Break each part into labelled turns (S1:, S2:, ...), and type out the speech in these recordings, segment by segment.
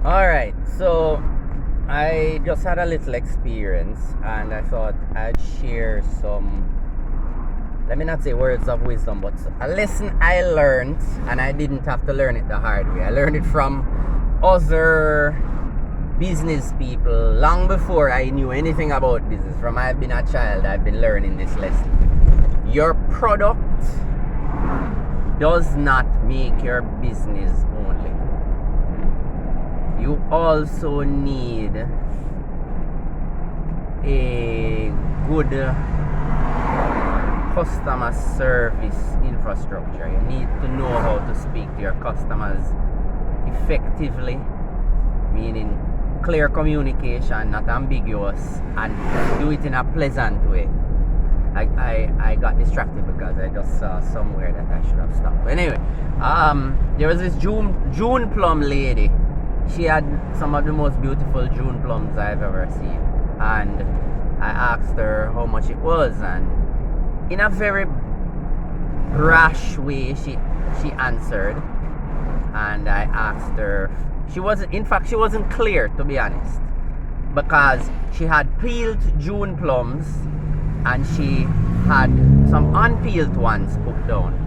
S1: Alright, so I just had a little experience and I thought I'd share some, let me not say words of wisdom, but a lesson I learned, and I didn't have to learn it the hard way. I learned it from other business people long before I knew anything about business. From I've been a child, I've been learning this lesson. Your product does not make your business only. You also need a good customer service infrastructure. You need to know how to speak to your customers effectively, meaning clear communication, not ambiguous, and do it in a pleasant way. I got distracted because I just saw somewhere that I should have stopped. But anyway, there was this June plum lady. She had some of the most beautiful June plums I've ever seen, and I asked her how much it was, and in a very brash way she answered, and I asked her. She wasn't clear, to be honest, because she had peeled June plums and she had some unpeeled ones put down.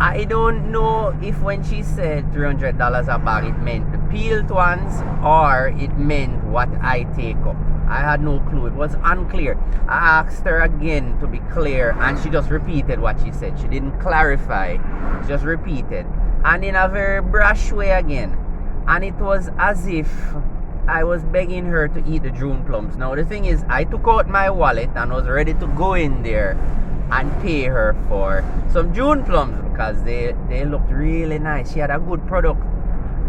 S1: I don't know if when she said $300 a bag it meant the peeled ones or it meant what I take up. I had no clue. It was unclear. I asked her again to be clear and she just repeated what she said. She didn't clarify. She just repeated. And in a very brash way again. And it was as if I was begging her to eat the June plums. Now the thing is, I took out my wallet and was ready to go in there and pay her for some June plums because they looked really nice. She had a good product.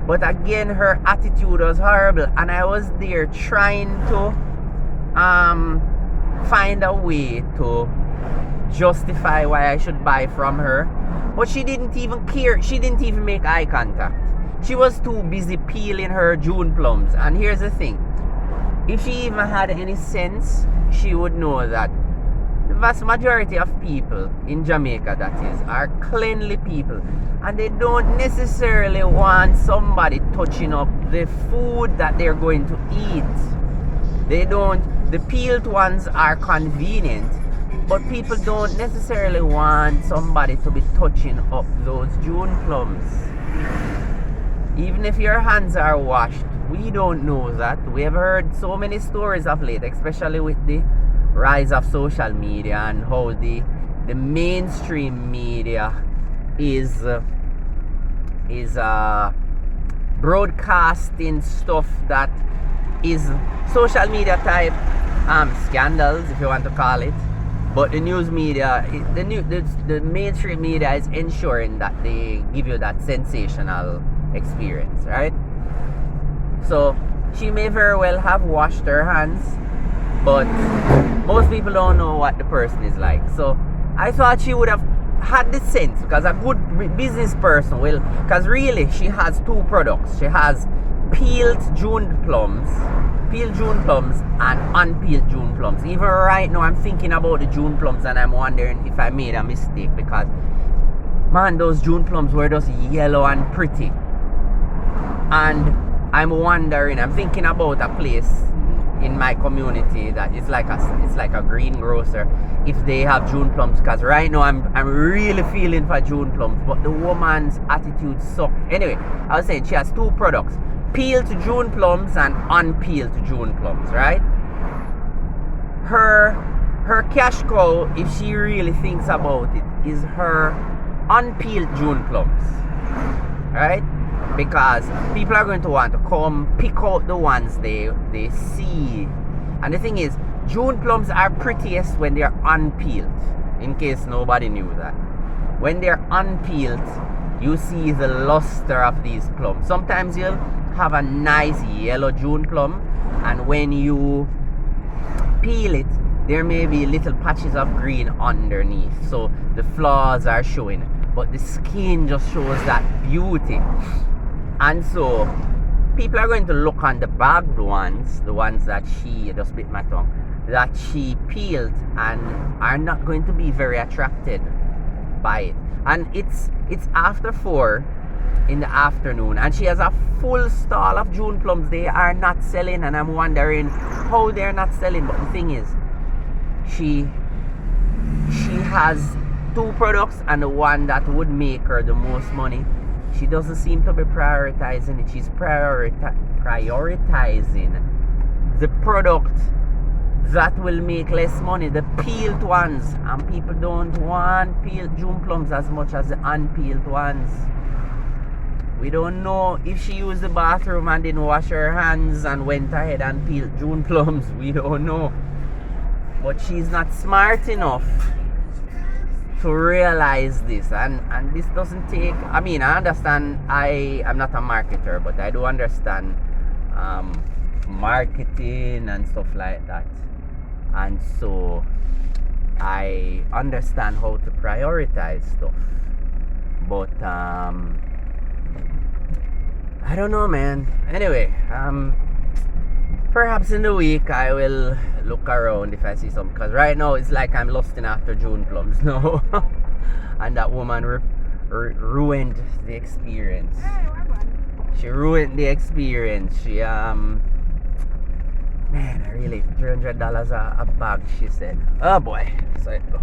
S1: But again, her attitude was horrible, and I was there trying to find a way to justify why I should buy from her. But she didn't even care. She didn't even make eye contact. She was too busy peeling her June plums. And here's the thing. If she even had any sense, she would know that the vast majority of people in Jamaica, that is, are cleanly people. And they don't necessarily want somebody touching up the food that they're going to eat. They don't. The peeled ones are convenient, but people don't necessarily want somebody to be touching up those June plums. Even if your hands are washed, we don't know that. We have heard so many stories of late, especially with the rise of social media and how the mainstream media is broadcasting stuff that is social media type scandals, if you want to call it. But the news media, the mainstream media is ensuring that they give you that sensational experience, right? So she may very well have washed her hands, but most people don't know what the person is like. So I thought she would have had the sense, because a good business person will, because really she has two products. She has peeled June plums and unpeeled June plums. Even right now I'm thinking about the June plums and I'm wondering if I made a mistake, because man, those June plums were just yellow and pretty. And I'm thinking about a place in my community that it's like a green grocer, if they have June plums, because right now I'm really feeling for June plums, but the woman's attitude sucked. Anyway, I was saying she has two products: peeled June plums and unpeeled June plums, right? Her cash cow, if she really thinks about it, is her unpeeled June plums, right? Because people are going to want to come pick out the ones they see. And the thing is, June plums are prettiest when they're unpeeled, in case nobody knew that. When they're unpeeled, you see the luster of these plums. Sometimes you'll have a nice yellow June plum, and when you peel it, there may be little patches of green underneath, so the flaws are showing, but the skin just shows that beauty. And so people are going to look on the bagged ones, the ones that she, just bit my tongue, that she peeled, and are not going to be very attracted by it. And it's after 4, in the afternoon, and she has a full stall of June plums. They are not selling, and I'm wondering how they're not selling. But the thing is, she has two products, and the one that would make her the most money, she doesn't seem to be prioritizing it. She's prioritizing the product that will make less money, the peeled ones, and people don't want peeled June plums as much as the unpeeled ones. We don't know if she used the bathroom and didn't wash her hands and went ahead and peeled June plums. We don't know. But she's not smart enough to realize this. And this doesn't take... I mean, I understand I'm not a marketer, but I do understand marketing and stuff like that. And so I understand how to prioritize stuff. But I don't know, man. Anyway, perhaps in the week I will look around if I see some, because right now it's like I'm lusting after June plums now. And that woman ruined the experience. She ruined the experience. She man, really $300 a bag, she said. Oh boy. So it go.